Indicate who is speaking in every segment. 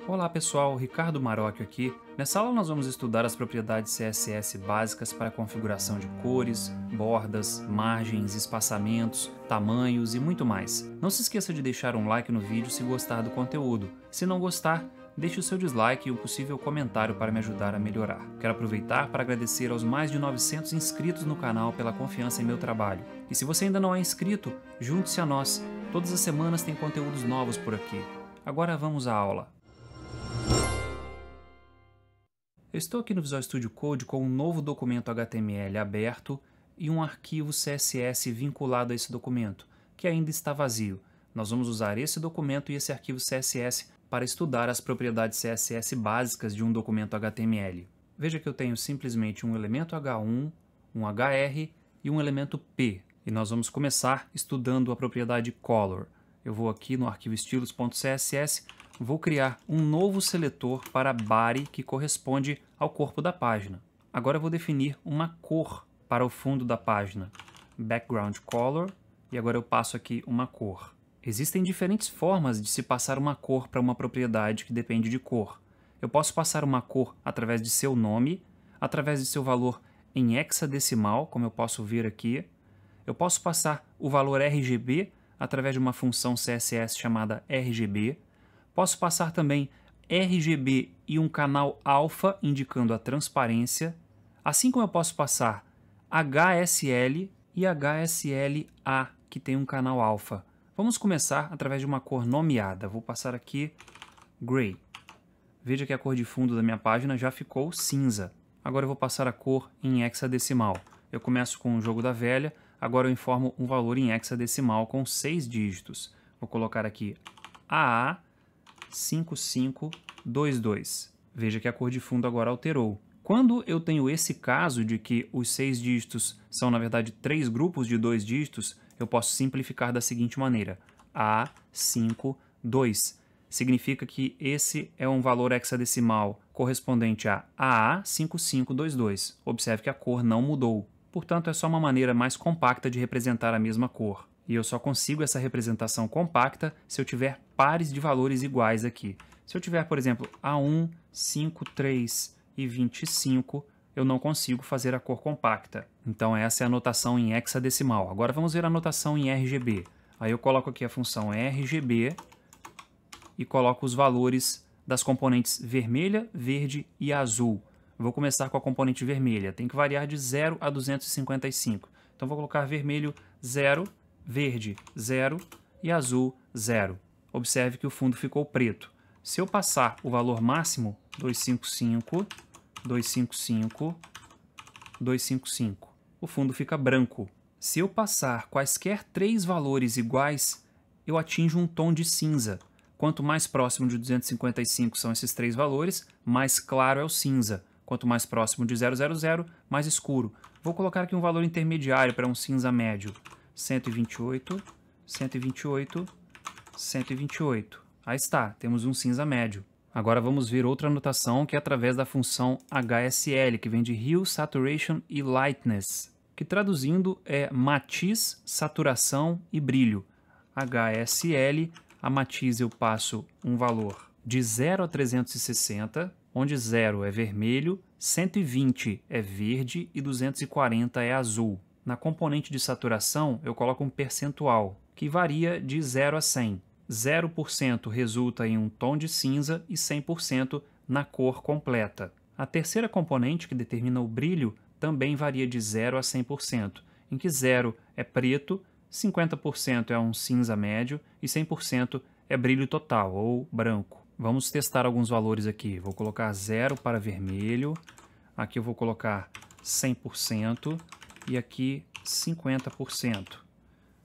Speaker 1: Olá pessoal, Ricardo Marocchio aqui. Nessa aula nós vamos estudar as propriedades CSS básicas para a configuração de cores, bordas, margens, espaçamentos, tamanhos e muito mais. Não se esqueça de deixar um like no vídeo se gostar do conteúdo. Se não gostar, deixe o seu dislike e um possível comentário para me ajudar a melhorar. Quero aproveitar para agradecer aos mais de 900 inscritos no canal pela confiança em meu trabalho. E se você ainda não é inscrito, junte-se a nós. Todas as semanas tem conteúdos novos por aqui. Agora vamos à aula. Eu estou aqui no Visual Studio Code com um novo documento HTML aberto e um arquivo CSS vinculado a esse documento, que ainda está vazio. Nós vamos usar esse documento e esse arquivo CSS para estudar as propriedades CSS básicas de um documento HTML. Veja que eu tenho simplesmente um elemento H1, um HR e um elemento P. E nós vamos começar estudando a propriedade Color. Eu vou aqui no arquivo estilos.css, vou criar um novo seletor para body que corresponde ao corpo da página. Agora eu vou definir uma cor para o fundo da página, background color, e agora eu passo aqui uma cor. Existem diferentes formas de se passar uma cor para uma propriedade que depende de cor. Eu posso passar uma cor através de seu nome, através de seu valor em hexadecimal, como eu posso ver aqui. Eu posso passar o valor RGB através de uma função CSS chamada RGB. Posso passar também RGB e um canal alfa indicando a transparência, assim como eu posso passar HSL e HSLA, que tem um canal alfa. Vamos começar através de uma cor nomeada. Vou passar aqui Gray. Veja que a cor de fundo da minha página já ficou cinza. Agora eu vou passar a cor em hexadecimal. Eu começo com o jogo da velha, agora eu informo um valor em hexadecimal com 6 dígitos. Vou colocar aqui AA 5522. Veja que a cor de fundo agora alterou. Quando eu tenho esse caso de que os 6 dígitos são, na verdade, 3 grupos de 2 dígitos, eu posso simplificar da seguinte maneira: A52. Significa que esse é um valor hexadecimal correspondente a AA5522. Observe que a cor não mudou. Portanto, é só uma maneira mais compacta de representar a mesma cor. E eu só consigo essa representação compacta se eu tiver pares de valores iguais aqui. Se eu tiver, por exemplo, A1, 5, 3 e 25, eu não consigo fazer a cor compacta. Então essa é a notação em hexadecimal. Agora vamos ver a notação em RGB. Aí eu coloco aqui a função RGB e coloco os valores das componentes vermelha, verde e azul. Vou começar com a componente vermelha. Tem que variar de 0 a 255. Então vou colocar vermelho 0, verde 0 e azul 0. Observe que o fundo ficou preto. Se eu passar o valor máximo, 255, 255, 255, o fundo fica branco. Se eu passar quaisquer 3 valores iguais, eu atinjo um tom de cinza. Quanto mais próximo de 255 são esses 3 valores, mais claro é o cinza. Quanto mais próximo de 000, mais escuro. Vou colocar aqui um valor intermediário para um cinza médio. 128, 128, 128. Aí está, temos um cinza médio. Agora vamos ver outra notação que é através da função HSL, que vem de Hue, Saturation e Lightness, que traduzindo é matiz, saturação e brilho. HSL, a matiz eu passo um valor de 0 a 360, onde 0 é vermelho, 120 é verde e 240 é azul. Na componente de saturação, eu coloco um percentual, que varia de 0 a 100. 0% resulta em um tom de cinza e 100% na cor completa. A terceira componente, que determina o brilho, também varia de 0 a 100%, em que 0 é preto, 50% é um cinza médio e 100% é brilho total, ou branco. Vamos testar alguns valores aqui. Vou colocar 0 para vermelho, aqui eu vou colocar 100%, e aqui 50%.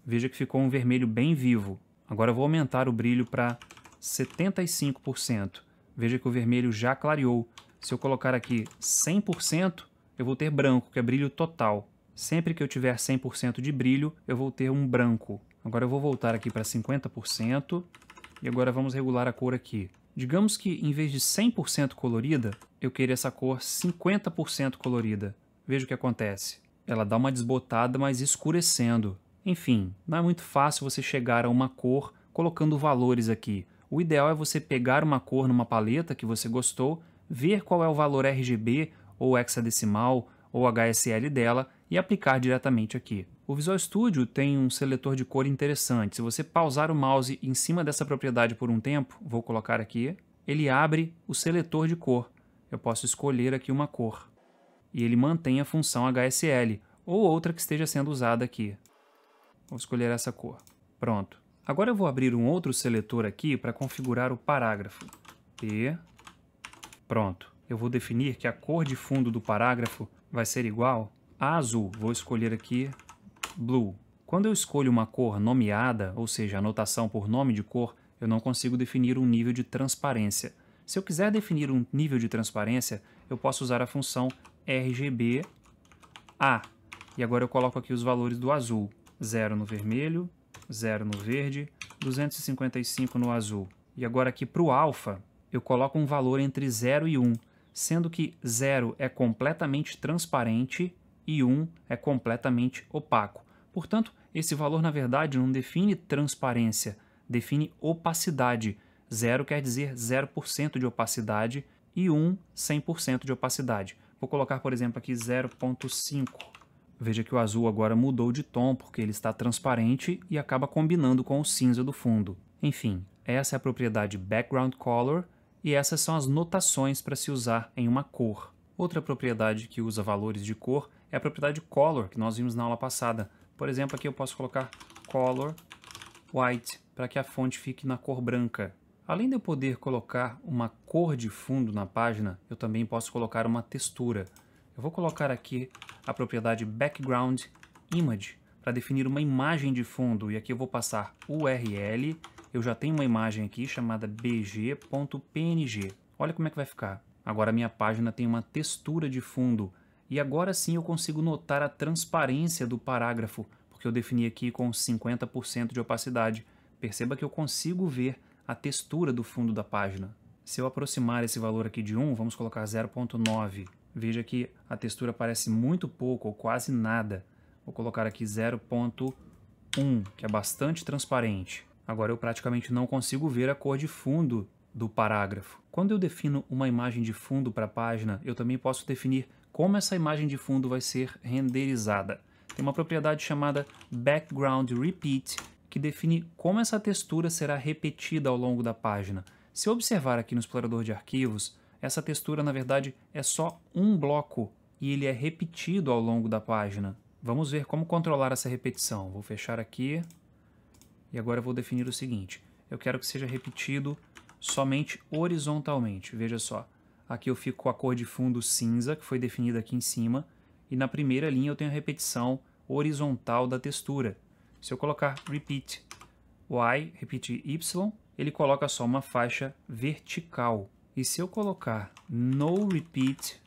Speaker 1: Veja que ficou um vermelho bem vivo. Agora eu vou aumentar o brilho para 75%. Veja que o vermelho já clareou. Se eu colocar aqui 100%, eu vou ter branco, que é brilho total. Sempre que eu tiver 100% de brilho, eu vou ter um branco. Agora eu vou voltar aqui para 50%. E agora vamos regular a cor aqui. Digamos que em vez de 100% colorida, eu queira essa cor 50% colorida. Veja o que acontece. Ela dá uma desbotada, mas escurecendo. Enfim, não é muito fácil você chegar a uma cor colocando valores aqui. O ideal é você pegar uma cor numa paleta que você gostou, ver qual é o valor RGB ou hexadecimal ou HSL dela e aplicar diretamente aqui. O Visual Studio tem um seletor de cor interessante. Se você pausar o mouse em cima dessa propriedade por um tempo, vou colocar aqui, ele abre o seletor de cor. Eu posso escolher aqui uma cor. E ele mantém a função HSL, ou outra que esteja sendo usada aqui. Vou escolher essa cor. Pronto. Agora eu vou abrir um outro seletor aqui para configurar o parágrafo. Pronto. Eu vou definir que a cor de fundo do parágrafo vai ser igual a azul. Vou escolher aqui Blue. Quando eu escolho uma cor nomeada, ou seja, anotação por nome de cor, eu não consigo definir um nível de transparência. Se eu quiser definir um nível de transparência, eu posso usar a função RGB A. E agora eu coloco aqui os valores do azul. 0 no vermelho, 0 no verde, 255 no azul. E agora aqui para o alfa, eu coloco um valor entre 0 e 1, sendo que 0 é completamente transparente e 1 é completamente opaco. Portanto, esse valor, na verdade, não define transparência, define opacidade. 0 quer dizer 0% de opacidade e 1, 100% de opacidade. Vou colocar, por exemplo, aqui 0,5. Veja que o azul agora mudou de tom, porque ele está transparente e acaba combinando com o cinza do fundo. Enfim, essa é a propriedade Background Color e essas são as notações para se usar em uma cor. Outra propriedade que usa valores de cor é a propriedade Color, que nós vimos na aula passada. Por exemplo, aqui eu posso colocar Color White, para que a fonte fique na cor branca. Além de eu poder colocar uma cor de fundo na página, eu também posso colocar uma textura. Eu vou colocar aqui a propriedade Background Image, para definir uma imagem de fundo, e aqui eu vou passar URL, eu já tenho uma imagem aqui chamada bg.png. Olha como é que vai ficar. Agora a minha página tem uma textura de fundo, e agora sim eu consigo notar a transparência do parágrafo, porque eu defini aqui com 50% de opacidade. Perceba que eu consigo ver a textura do fundo da página. Se eu aproximar esse valor aqui de 1, vamos colocar 0,9. Veja que a textura parece muito pouco ou quase nada. Vou colocar aqui 0,1, que é bastante transparente. Agora eu praticamente não consigo ver a cor de fundo do parágrafo. Quando eu defino uma imagem de fundo para a página, eu também posso definir como essa imagem de fundo vai ser renderizada. Tem uma propriedade chamada Background Repeat, que define como essa textura será repetida ao longo da página. Se eu observar aqui no explorador de arquivos, essa textura na verdade é só um bloco e ele é repetido ao longo da página. Vamos ver como controlar essa repetição. Vou fechar aqui e agora eu vou definir o seguinte. Eu quero que seja repetido somente horizontalmente. Veja só, aqui eu fico com a cor de fundo cinza, que foi definida aqui em cima, e na primeira linha eu tenho a repetição horizontal da textura. Se eu colocar repeat y, repeat y, ele coloca só uma faixa vertical. E se eu colocar no repeat,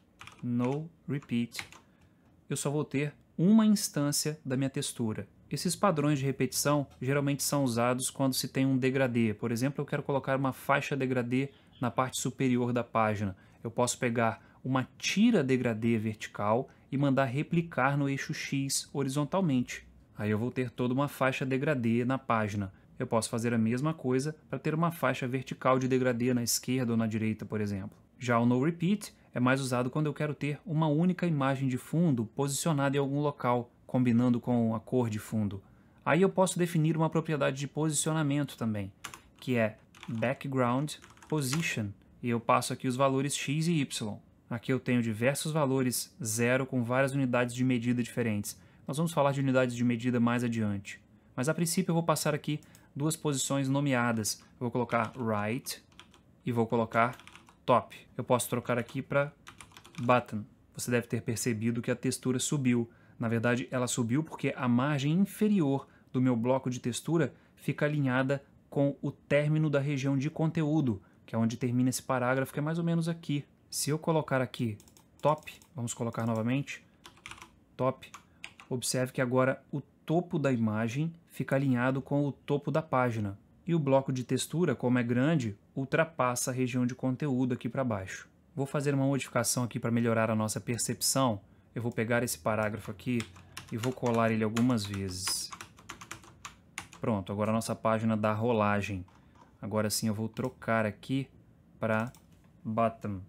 Speaker 1: eu só vou ter uma instância da minha textura. Esses padrões de repetição geralmente são usados quando se tem um degradê. Por exemplo, eu quero colocar uma faixa degradê na parte superior da página. Eu posso pegar uma tira degradê vertical e mandar replicar no eixo X horizontalmente. Aí eu vou ter toda uma faixa degradê na página. Eu posso fazer a mesma coisa para ter uma faixa vertical de degradê na esquerda ou na direita, por exemplo. Já o no repeat é mais usado quando eu quero ter uma única imagem de fundo posicionada em algum local, combinando com a cor de fundo. Aí eu posso definir uma propriedade de posicionamento também, que é background position, e eu passo aqui os valores x e y. Aqui eu tenho diversos valores 0 com várias unidades de medida diferentes. Nós vamos falar de unidades de medida mais adiante. Mas a princípio eu vou passar aqui duas posições nomeadas. Eu vou colocar right e vou colocar top. Eu posso trocar aqui para button. Você deve ter percebido que a textura subiu. Na verdade, ela subiu porque a margem inferior do meu bloco de textura fica alinhada com o término da região de conteúdo, que é onde termina esse parágrafo, que é mais ou menos aqui. Se eu colocar aqui top, vamos colocar novamente, top, observe que agora o topo da imagem fica alinhado com o topo da página. E o bloco de textura, como é grande, ultrapassa a região de conteúdo aqui para baixo. Vou fazer uma modificação aqui para melhorar a nossa percepção. Eu vou pegar esse parágrafo aqui e vou colar ele algumas vezes. Pronto, agora a nossa página dá rolagem. Agora sim eu vou trocar aqui para bottom.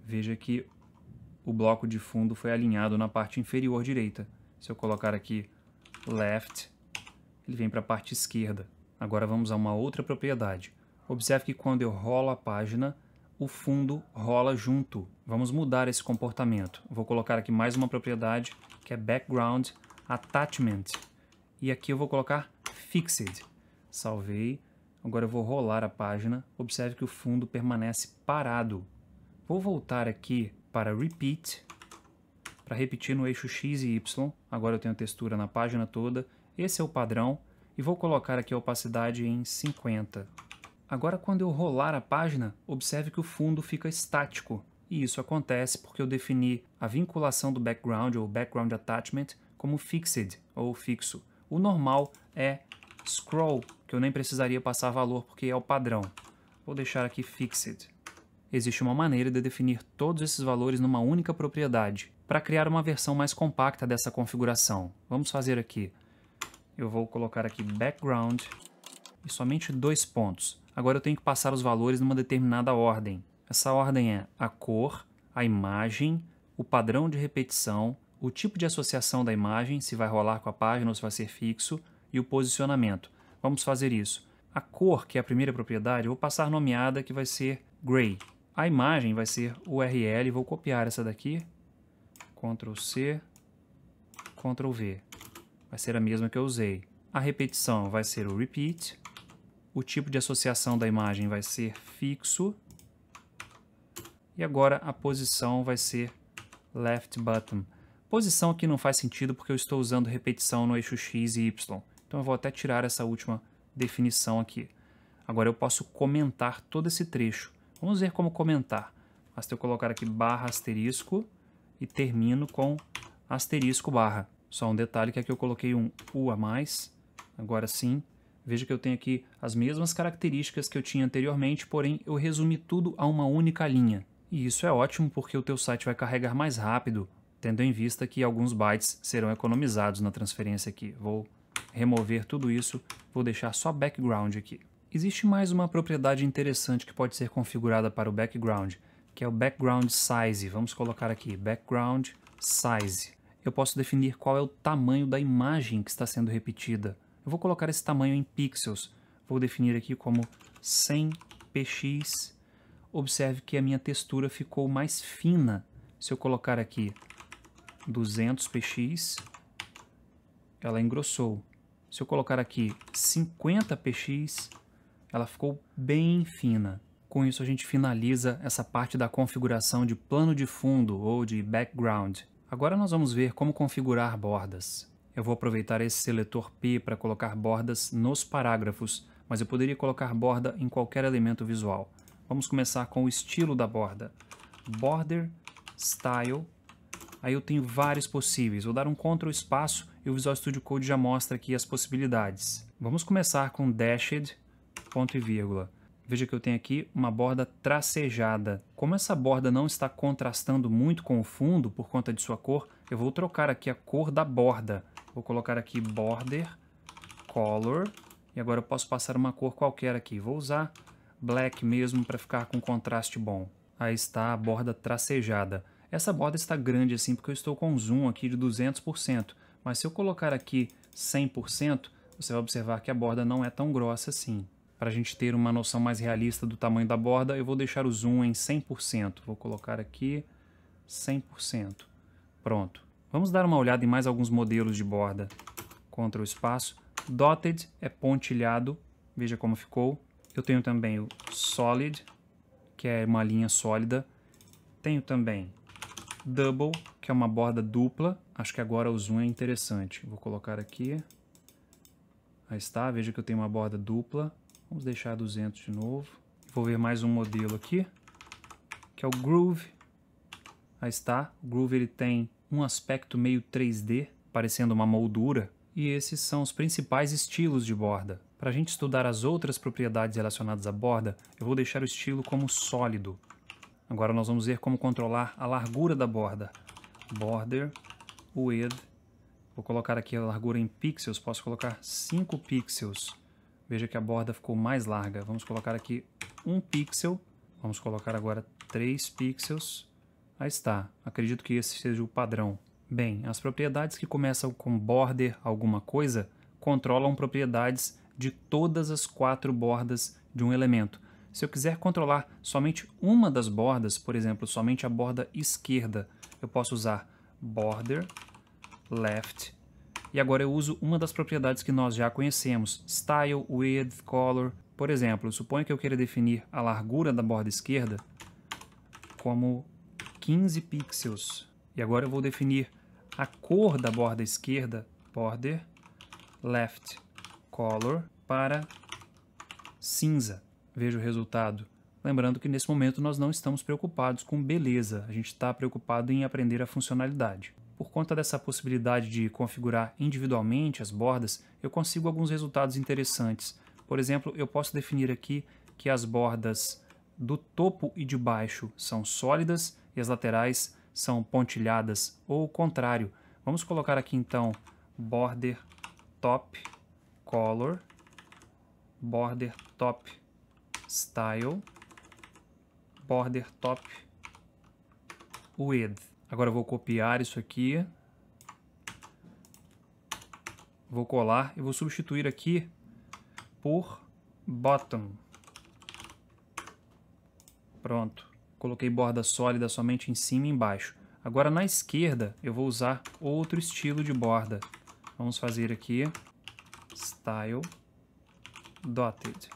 Speaker 1: Veja que o bloco de fundo foi alinhado na parte inferior direita. Se eu colocar aqui left, ele vem para a parte esquerda. Agora vamos a uma outra propriedade. Observe que quando eu rolo a página, o fundo rola junto. Vamos mudar esse comportamento. Vou colocar aqui mais uma propriedade, que é background attachment. E aqui eu vou colocar fixed. Salvei. Agora eu vou rolar a página. Observe que o fundo permanece parado. Vou voltar aqui para repeat, para repetir no eixo X e Y. Agora eu tenho a textura na página toda. Esse é o padrão. E vou colocar aqui a opacidade em 50. Agora, quando eu rolar a página, observe que o fundo fica estático. E isso acontece porque eu defini a vinculação do background, ou background attachment, como fixed, ou fixo. O normal é scroll, que eu nem precisaria passar valor porque é o padrão. Vou deixar aqui fixed. Existe uma maneira de definir todos esses valores numa única propriedade, para criar uma versão mais compacta dessa configuração. Vamos fazer aqui. Eu vou colocar aqui background e somente 2 pontos. Agora eu tenho que passar os valores numa determinada ordem. Essa ordem é a cor, a imagem, o padrão de repetição, o tipo de associação da imagem, se vai rolar com a página ou se vai ser fixo, e o posicionamento. Vamos fazer isso. A cor, que é a primeira propriedade, eu vou passar nomeada que vai ser gray. A imagem vai ser URL, vou copiar essa daqui, Ctrl C, Ctrl V. Vai ser a mesma que eu usei. A repetição vai ser o repeat. O tipo de associação da imagem vai ser fixo. E agora a posição vai ser left bottom. Posição aqui não faz sentido porque eu estou usando repetição no eixo X e Y. Então eu vou até tirar essa última definição aqui. Agora eu posso comentar todo esse trecho. Vamos ver como comentar. Basta eu colocar aqui barra asterisco e termino com asterisco barra. Só um detalhe que aqui eu coloquei um U a mais. Agora sim, veja que eu tenho aqui as mesmas características que eu tinha anteriormente, porém eu resumi tudo a uma única linha. E isso é ótimo porque o teu site vai carregar mais rápido, tendo em vista que alguns bytes serão economizados na transferência aqui. Vou remover tudo isso, vou deixar só background aqui. Existe mais uma propriedade interessante que pode ser configurada para o background, que é o background size. Vamos colocar aqui background size. Eu posso definir qual é o tamanho da imagem que está sendo repetida. Eu vou colocar esse tamanho em pixels. Vou definir aqui como 100 px. Observe que a minha textura ficou mais fina. Se eu colocar aqui 200 px, ela engrossou. Se eu colocar aqui 50 px, ela ficou bem fina. Com isso a gente finaliza essa parte da configuração de plano de fundo ou de background. Agora nós vamos ver como configurar bordas. Eu vou aproveitar esse seletor P para colocar bordas nos parágrafos, mas eu poderia colocar borda em qualquer elemento visual. Vamos começar com o estilo da borda. Border, Style. Aí eu tenho vários possíveis. Vou dar um Ctrl espaço e o Visual Studio Code já mostra aqui as possibilidades. Vamos começar com Dashed, ponto e vírgula. Veja que eu tenho aqui uma borda tracejada. Como essa borda não está contrastando muito com o fundo por conta de sua cor, eu vou trocar aqui a cor da borda. Vou colocar aqui Border, Color, e agora eu posso passar uma cor qualquer aqui. Vou usar Black mesmo para ficar com contraste bom. Aí está a borda tracejada. Essa borda está grande assim porque eu estou com um zoom aqui de 200%, mas se eu colocar aqui 100%, você vai observar que a borda não é tão grossa assim. Para a gente ter uma noção mais realista do tamanho da borda, eu vou deixar o zoom em 100%. Vou colocar aqui 100%. Pronto. Vamos dar uma olhada em mais alguns modelos de borda. Ctrl espaço. Dotted é pontilhado. Veja como ficou. Eu tenho também o Solid, que é uma linha sólida. Tenho também Double, que é uma borda dupla. Acho que agora o zoom é interessante. Vou colocar aqui. Aí está. Veja que eu tenho uma borda dupla. Vamos deixar 200 de novo. Vou ver mais um modelo aqui, que é o Groove. Aí está. O Groove ele tem um aspecto meio 3D, parecendo uma moldura. E esses são os principais estilos de borda. Para a gente estudar as outras propriedades relacionadas à borda, eu vou deixar o estilo como sólido. Agora nós vamos ver como controlar a largura da borda. Border, Width. Vou colocar aqui a largura em pixels. Posso colocar 5 pixels. Veja que a borda ficou mais larga. Vamos colocar aqui 1 pixel. Vamos colocar agora 3 pixels. Aí está. Acredito que esse seja o padrão. Bem, as propriedades que começam com border alguma coisa controlam propriedades de todas as 4 bordas de um elemento. Se eu quiser controlar somente uma das bordas, por exemplo, somente a borda esquerda, eu posso usar border left. E agora eu uso uma das propriedades que nós já conhecemos, style, width, color. Por exemplo, suponho que eu queira definir a largura da borda esquerda como 15 pixels. E agora eu vou definir a cor da borda esquerda, border left color, para cinza. Veja o resultado. Lembrando que nesse momento nós não estamos preocupados com beleza, a gente está preocupado em aprender a funcionalidade. Por conta dessa possibilidade de configurar individualmente as bordas, eu consigo alguns resultados interessantes. Por exemplo, eu posso definir aqui que as bordas do topo e de baixo são sólidas e as laterais são pontilhadas, ou o contrário. Vamos colocar aqui então border top color, border top style, border top width. Agora eu vou copiar isso aqui, vou colar e vou substituir aqui por bottom. Pronto, coloquei borda sólida somente em cima e embaixo. Agora na esquerda eu vou usar outro estilo de borda. Vamos fazer aqui style dotted.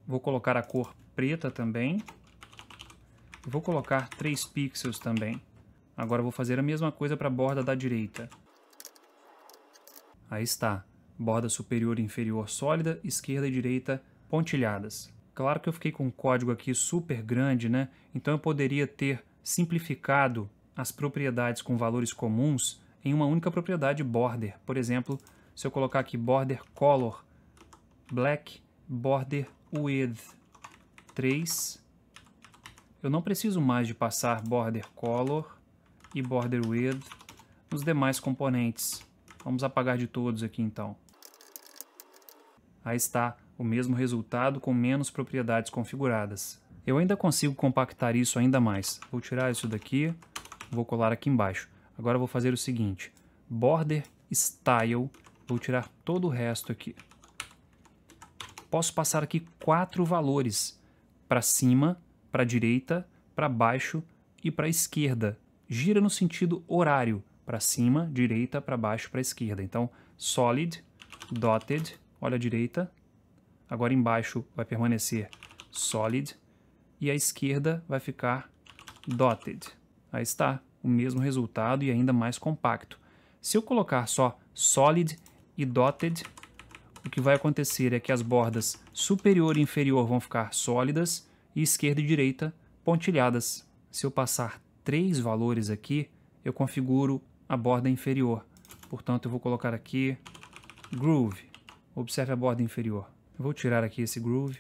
Speaker 1: Vou colocar a cor preta também. Vou colocar 3 pixels também. Agora vou fazer a mesma coisa para a borda da direita. Aí está. Borda superior e inferior sólida, esquerda e direita pontilhadas. Claro que eu fiquei com um código aqui super grande, né? Então eu poderia ter simplificado as propriedades com valores comuns em uma única propriedade border. Por exemplo, se eu colocar aqui border color, black, border width 3, eu não preciso mais de passar border color e border width nos demais componentes. Vamos apagar de todos aqui então. Aí está o mesmo resultado com menos propriedades configuradas. Eu ainda consigo compactar isso ainda mais. Vou tirar isso daqui, vou colar aqui embaixo. Agora eu vou fazer o seguinte, border style, vou tirar todo o resto aqui. Posso passar aqui 4 valores, para cima, para a direita, para baixo e para a esquerda. Gira no sentido horário, para cima, direita, para baixo, para a esquerda. Então, solid, dotted, olha a direita, agora embaixo vai permanecer solid e a esquerda vai ficar dotted. Aí está, o mesmo resultado e ainda mais compacto. Se eu colocar só solid e dotted, o que vai acontecer é que as bordas superior e inferior vão ficar sólidas e esquerda e direita pontilhadas. Se eu passar 3 valores aqui, eu configuro a borda inferior. Portanto, eu vou colocar aqui groove. Observe a borda inferior. Eu vou tirar aqui esse groove,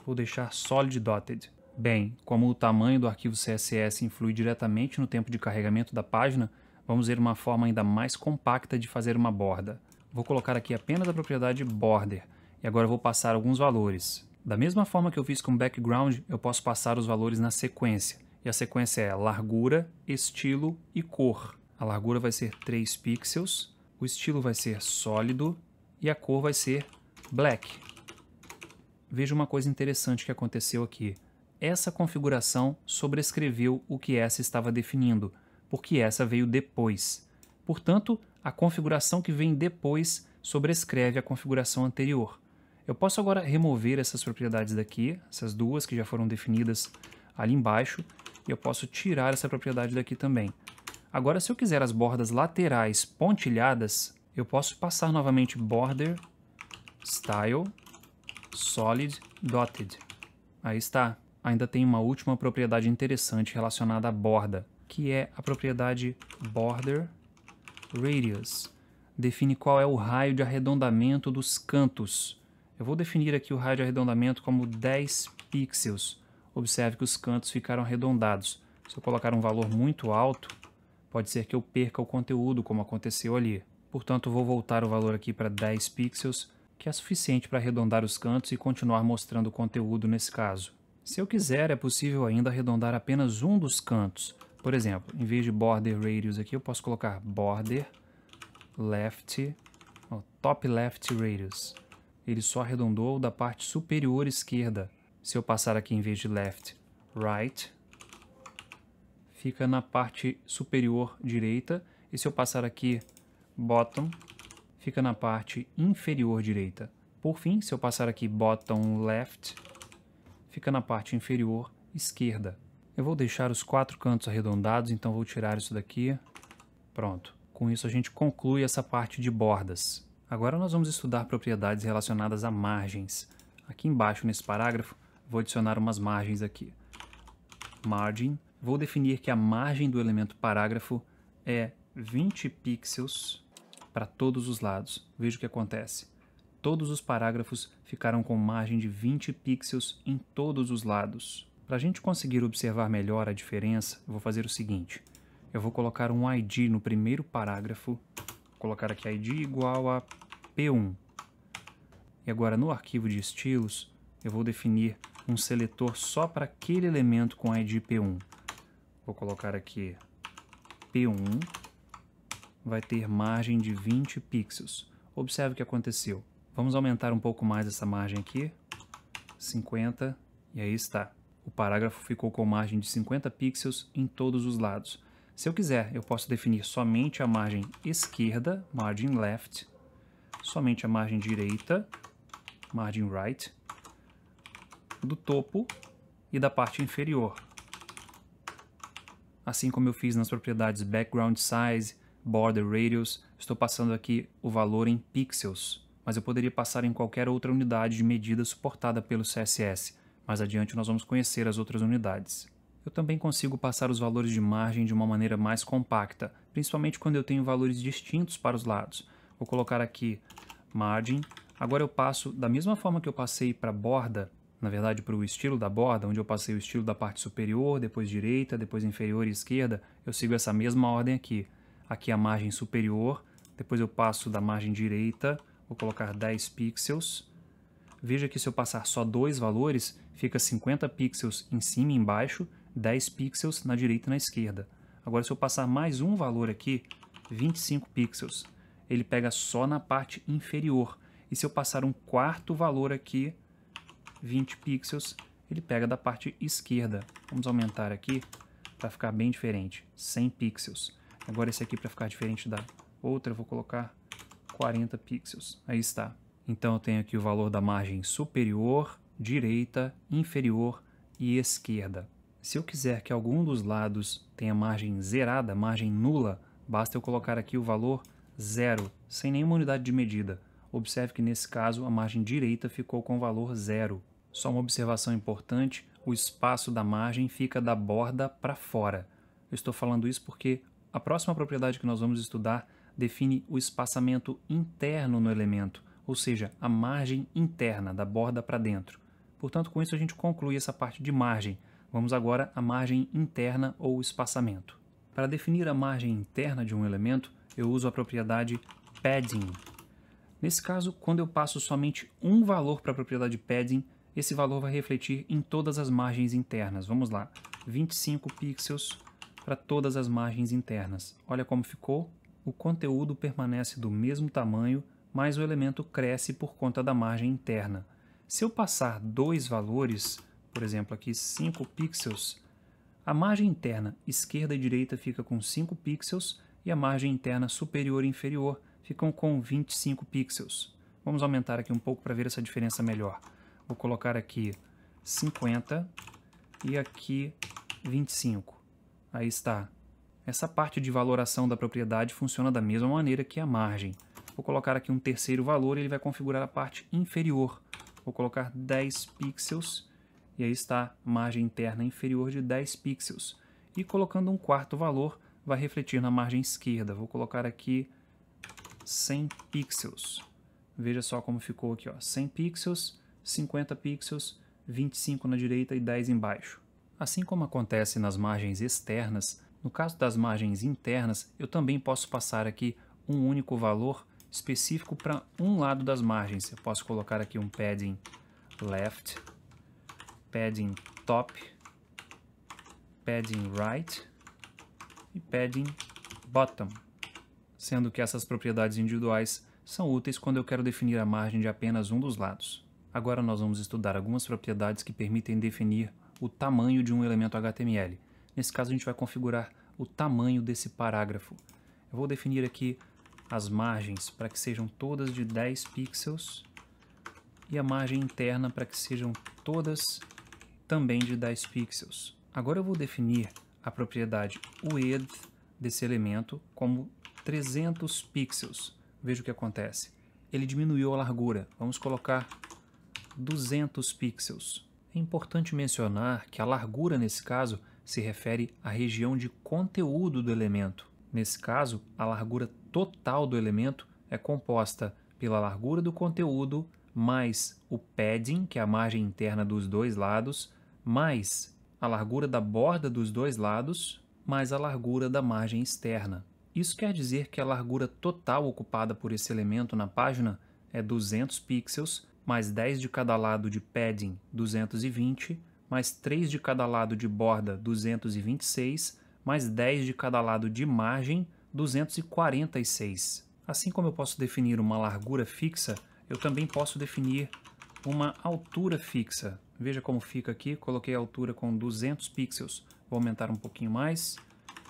Speaker 1: vou deixar solid dotted. Bem, como o tamanho do arquivo CSS influi diretamente no tempo de carregamento da página, vamos ver uma forma ainda mais compacta de fazer uma borda. Vou colocar aqui apenas a propriedade border e agora vou passar alguns valores. Da mesma forma que eu fiz com background, eu posso passar os valores na sequência. E a sequência é largura, estilo e cor. A largura vai ser 3 pixels, o estilo vai ser sólido e a cor vai ser black. Veja uma coisa interessante que aconteceu aqui. Essa configuração sobrescreveu o que essa estava definindo, porque essa veio depois. Portanto, a configuração que vem depois sobrescreve a configuração anterior. Eu posso agora remover essas propriedades daqui, essas duas que já foram definidas ali embaixo, e eu posso tirar essa propriedade daqui também. Agora, se eu quiser as bordas laterais pontilhadas, eu posso passar novamente border, style, solid, dotted. Aí está. Ainda tem uma última propriedade interessante relacionada à borda, que é a propriedade border radius. Define qual é o raio de arredondamento dos cantos. Eu vou definir aqui o raio de arredondamento como 10 pixels. Observe que os cantos ficaram arredondados. Se eu colocar um valor muito alto, pode ser que eu perca o conteúdo, como aconteceu ali. Portanto, vou voltar o valor aqui para 10 pixels que é suficiente para arredondar os cantos e continuar mostrando o conteúdo nesse caso. Se eu quiser, é possível ainda arredondar apenas um dos cantos. Por exemplo, em vez de border radius aqui, eu posso colocar border left, top left radius. Ele só arredondou da parte superior esquerda. Se eu passar aqui em vez de left, right, fica na parte superior direita. E se eu passar aqui bottom, fica na parte inferior direita. Por fim, se eu passar aqui bottom left, fica na parte inferior esquerda. Eu vou deixar os 4 cantos arredondados, então vou tirar isso daqui. Pronto. Com isso a gente conclui essa parte de bordas. Agora nós vamos estudar propriedades relacionadas a margens. Aqui embaixo nesse parágrafo, vou adicionar umas margens aqui. Margin. Vou definir que a margem do elemento parágrafo é 20 pixels para todos os lados. Veja o que acontece. Todos os parágrafos ficaram com margem de 20 pixels em todos os lados. Para a gente conseguir observar melhor a diferença, eu vou fazer o seguinte. Eu vou colocar um ID no primeiro parágrafo. Vou colocar aqui ID igual a P1. E agora no arquivo de estilos, eu vou definir um seletor só para aquele elemento com ID P1. Vou colocar aqui P1. Vai ter margem de 20 pixels. Observe o que aconteceu. Vamos aumentar um pouco mais essa margem aqui. 50. E aí está. O parágrafo ficou com margem de 50 pixels em todos os lados. Se eu quiser, eu posso definir somente a margem esquerda, margin left, somente a margem direita, margin right, do topo e da parte inferior. Assim como eu fiz nas propriedades background size, border radius, estou passando aqui o valor em pixels, mas eu poderia passar em qualquer outra unidade de medida suportada pelo CSS. Mais adiante nós vamos conhecer as outras unidades. Eu também consigo passar os valores de margem de uma maneira mais compacta, principalmente quando eu tenho valores distintos para os lados. Vou colocar aqui margin. Agora eu passo da mesma forma que eu passei para a borda, na verdade para o estilo da borda, onde eu passei o estilo da parte superior, depois direita, depois inferior e esquerda, eu sigo essa mesma ordem aqui. Aqui a margem superior, depois eu passo da margem direita, vou colocar 10 pixels. Veja que se eu passar só 2 valores, fica 50 pixels em cima e embaixo, 10 pixels na direita e na esquerda. Agora se eu passar mais um valor aqui, 25 pixels, ele pega só na parte inferior. E se eu passar um quarto valor aqui, 20 pixels, ele pega da parte esquerda. Vamos aumentar aqui para ficar bem diferente, 100 pixels. Agora esse aqui, para ficar diferente da outra, eu vou colocar 40 pixels. Aí está. Então eu tenho aqui o valor da margem superior, direita, inferior e esquerda. Se eu quiser que algum dos lados tenha margem zerada, margem nula, basta eu colocar aqui o valor 0, sem nenhuma unidade de medida. Observe que nesse caso a margem direita ficou com o valor 0. Só uma observação importante, o espaço da margem fica da borda para fora. Eu estou falando isso porque a próxima propriedade que nós vamos estudar define o espaçamento interno no elemento, ou seja, a margem interna, da borda para dentro. Portanto, com isso a gente conclui essa parte de margem. Vamos agora à margem interna ou espaçamento. Para definir a margem interna de um elemento, eu uso a propriedade padding. Nesse caso, quando eu passo somente um valor para a propriedade padding, esse valor vai refletir em todas as margens internas. Vamos lá, 25 pixels para todas as margens internas. Olha como ficou. O conteúdo permanece do mesmo tamanho, mas o elemento cresce por conta da margem interna. Se eu passar 2 valores, por exemplo aqui 5 pixels, a margem interna esquerda e direita fica com 5 pixels e a margem interna superior e inferior ficam com 25 pixels. Vamos aumentar aqui um pouco para ver essa diferença melhor. Vou colocar aqui 50 e aqui 25. Aí está. Essa parte de valoração da propriedade funciona da mesma maneira que a margem. Vou colocar aqui um terceiro valor e ele vai configurar a parte inferior. Vou colocar 10 pixels e aí está a margem interna inferior de 10 pixels. E colocando um quarto valor vai refletir na margem esquerda. Vou colocar aqui 100 pixels. Veja só como ficou aqui, ó. 100 pixels, 50 pixels, 25 na direita e 10 embaixo. Assim como acontece nas margens externas, no caso das margens internas, eu também posso passar aqui um único valor específico para um lado das margens. Eu posso colocar aqui um padding left, padding top, padding right e padding bottom, sendo que essas propriedades individuais são úteis quando eu quero definir a margem de apenas um dos lados. Agora nós vamos estudar algumas propriedades que permitem definir o tamanho de um elemento HTML. Nesse caso a gente vai configurar o tamanho desse parágrafo. Eu vou definir aqui as margens para que sejam todas de 10 pixels e a margem interna para que sejam todas também de 10 pixels. Agora eu vou definir a propriedade width desse elemento como 300 pixels. Veja o que acontece. Ele diminuiu a largura. Vamos colocar 200 pixels. É importante mencionar que a largura nesse caso se refere à região de conteúdo do elemento. Nesse caso, a largura total do elemento é composta pela largura do conteúdo mais o padding, que é a margem interna dos dois lados, mais a largura da borda dos dois lados, mais a largura da margem externa. Isso quer dizer que a largura total ocupada por esse elemento na página é 200 pixels, mais 10 de cada lado de padding, 220, mais 3 de cada lado de borda, 226, mais 10 de cada lado de margem, 246. Assim como eu posso definir uma largura fixa, eu também posso definir uma altura fixa. Veja como fica aqui, coloquei a altura com 200 pixels. Vou aumentar um pouquinho mais,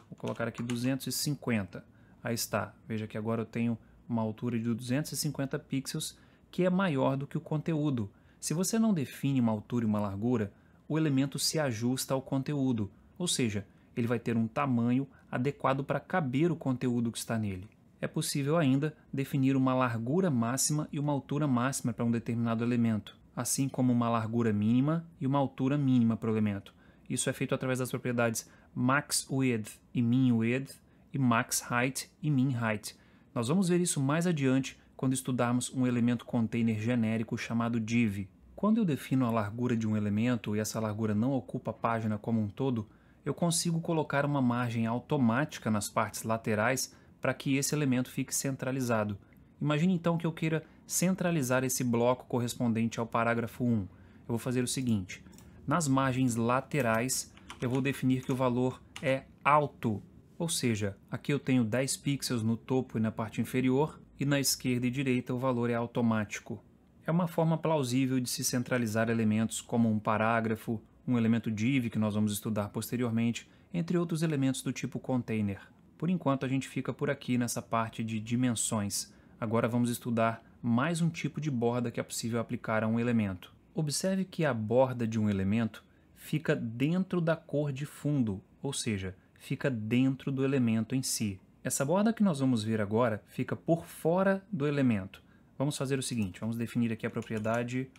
Speaker 1: vou colocar aqui 250. Aí está, veja que agora eu tenho uma altura de 250 pixels, que é maior do que o conteúdo. Se você não define uma altura e uma largura, o elemento se ajusta ao conteúdo, ou seja, ele vai ter um tamanho adequado para caber o conteúdo que está nele. É possível ainda definir uma largura máxima e uma altura máxima para um determinado elemento, assim como uma largura mínima e uma altura mínima para o elemento. Isso é feito através das propriedades max width e min width e max height e min height. Nós vamos ver isso mais adiante quando estudarmos um elemento container genérico chamado div. Quando eu defino a largura de um elemento e essa largura não ocupa a página como um todo, eu consigo colocar uma margem automática nas partes laterais para que esse elemento fique centralizado. Imagine então que eu queira centralizar esse bloco correspondente ao parágrafo 1. Eu vou fazer o seguinte: nas margens laterais eu vou definir que o valor é alto, ou seja, aqui eu tenho 10 pixels no topo e na parte inferior, e na esquerda e direita o valor é automático. É uma forma plausível de se centralizar elementos como um parágrafo, um elemento div que nós vamos estudar posteriormente, entre outros elementos do tipo container. Por enquanto a gente fica por aqui nessa parte de dimensões. Agora vamos estudar mais um tipo de borda que é possível aplicar a um elemento. Observe que a borda de um elemento fica dentro da cor de fundo, ou seja, fica dentro do elemento em si. Essa borda que nós vamos ver agora fica por fora do elemento. Vamos fazer o seguinte, vamos definir aqui a propriedade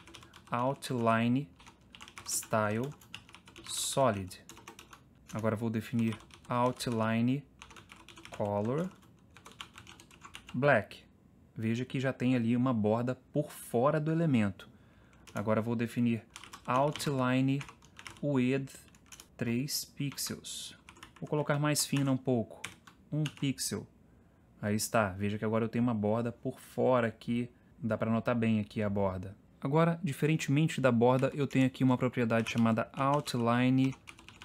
Speaker 1: outline style solid. Agora vou definir outline color black. Veja que já tem ali uma borda por fora do elemento. Agora vou definir outline width 3 pixels. Vou colocar mais fina um pouco, 1 pixel. Aí está, veja que agora eu tenho uma borda por fora aqui, dá para notar bem aqui a borda. Agora, diferentemente da borda, eu tenho aqui uma propriedade chamada outline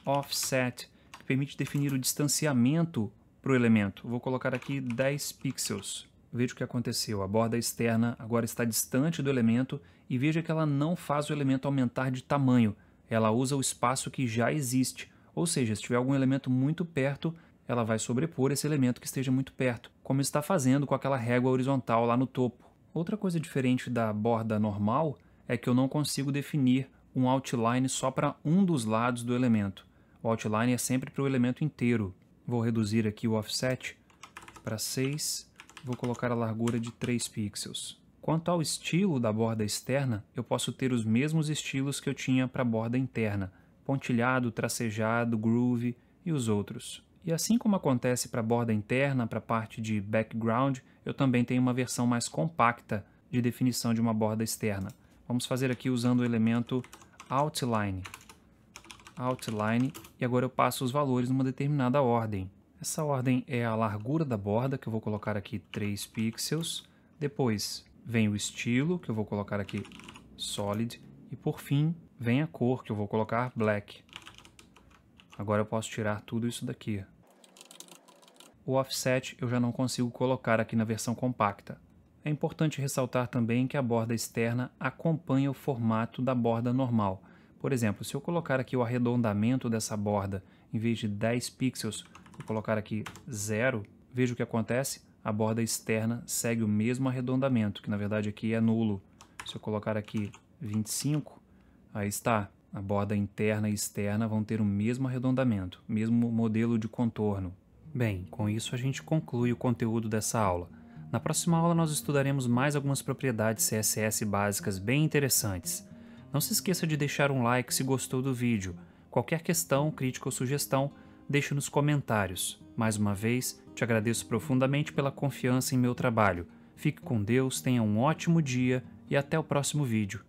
Speaker 1: offset, que permite definir o distanciamento para o elemento. Vou colocar aqui 10 pixels. Veja o que aconteceu, a borda externa agora está distante do elemento e veja que ela não faz o elemento aumentar de tamanho, ela usa o espaço que já existe, ou seja, se tiver algum elemento muito perto, ela vai sobrepor esse elemento que esteja muito perto, como está fazendo com aquela régua horizontal lá no topo. Outra coisa diferente da borda normal é que eu não consigo definir um outline só para um dos lados do elemento. O outline é sempre para o elemento inteiro. Vou reduzir aqui o offset para 6, vou colocar a largura de 3 pixels. Quanto ao estilo da borda externa, eu posso ter os mesmos estilos que eu tinha para a borda interna, pontilhado, tracejado, groove e os outros. E assim como acontece para a borda interna, para a parte de background, eu também tenho uma versão mais compacta de definição de uma borda externa. Vamos fazer aqui usando o elemento outline. Outline, e agora eu passo os valores numa determinada ordem. Essa ordem é a largura da borda, que eu vou colocar aqui 3 pixels, Depois vem o estilo, que eu vou colocar aqui Solid. E por fim, vem a cor, que eu vou colocar Black. Agora eu posso tirar tudo isso daqui. O offset eu já não consigo colocar aqui na versão compacta. É importante ressaltar também que a borda externa acompanha o formato da borda normal. Por exemplo, se eu colocar aqui o arredondamento dessa borda, em vez de 10 pixels, vou colocar aqui 0, veja o que acontece. A borda externa segue o mesmo arredondamento, que na verdade aqui é nulo. Se eu colocar aqui 25, aí está. A borda interna e externa vão ter o mesmo arredondamento, mesmo modelo de contorno. Bem, com isso a gente conclui o conteúdo dessa aula. Na próxima aula nós estudaremos mais algumas propriedades CSS básicas bem interessantes. Não se esqueça de deixar um like se gostou do vídeo. Qualquer questão, crítica ou sugestão, deixe nos comentários. Mais uma vez, te agradeço profundamente pela confiança em meu trabalho. Fique com Deus, tenha um ótimo dia e até o próximo vídeo.